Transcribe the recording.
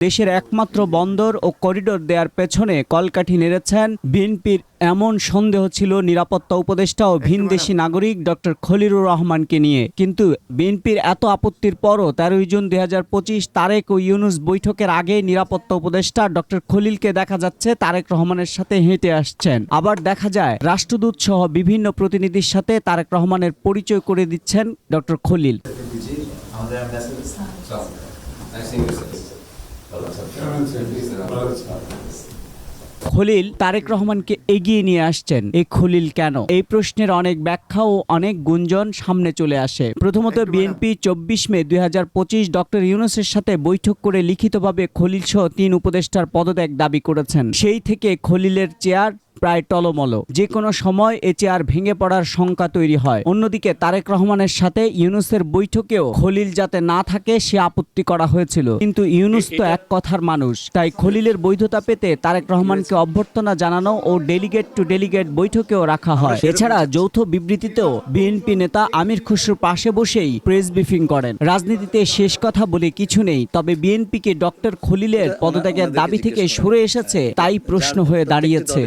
দেশের একমাত্র বন্দর ও করিডোর দেওয়ার পেছনে কলকাঠি নেড়েছেন বিএনপির এমন সন্দেহ ছিল নিরাপত্তা উপদেষ্টা ও ভিনদেশি নাগরিক ডক্টর খলিলুর রহমানকে নিয়ে। কিন্তু বিএনপির এত আপত্তির পরও 13 জুন 2025 তারেক ও ইউনূস বৈঠকের আগে নিরাপত্তা উপদেষ্টা ডক্টর খলিলকে দেখা যাচ্ছে তারেক রহমানের সাথে হেঁটে আসছেন। আবার দেখা যায় রাষ্ট্রদূত সহ বিভিন্ন প্রতিনিধির সাথে তারেক রহমানের পরিচয় করে দিচ্ছেন ডক্টর খলিল। খলিল তারেক রহমানকে এগিয়ে নিয়ে আসছেন। এই খলিল কেন? এই প্রশ্নের অনেক ব্যাখ্যা ও অনেক গুঞ্জন সামনে চলে আসে। প্রথমত, বিএনপি 24 মে 2025 ডক্টর ইউনূসের সাথে বৈঠক করে লিখিতভাবে খলিল সহ 3 উপদেষ্টার পদত্যাগ দাবি করেছেন। সেই থেকে খলিলের চেয়ার প্রায় টলমল। যে কোনো সময় এ চেয়ার ভেঙে পড়ার শঙ্কা তৈরি হয়। অন্যদিকে তারেক রহমানের সাথে ইউনূসের বৈঠকেও খলিল যাতে না থাকে সে আপত্তি করা হয়েছিল। কিন্তু ইউনূস তো এক কথার মানুষ, তাই খলিলের বৈধতা পেতে তারেক রহমানকে অভ্যর্থনা জানানো ও ডেলিগেট টু ডেলিগেট বৈঠকেও রাখা হয়। এছাড়া যৌথ বিবৃতিতেও বিএনপি নেতা আমির খসরুর পাশে বসেই প্রেস ব্রিফিং করেন। রাজনীতিতে শেষ কথা বলে কিছু নেই, তবে বিএনপিকে ডক্টর খলিলের পদত্যাগের দাবি থেকে সরে এসেছে তাই প্রশ্ন হয়ে দাঁড়িয়েছে।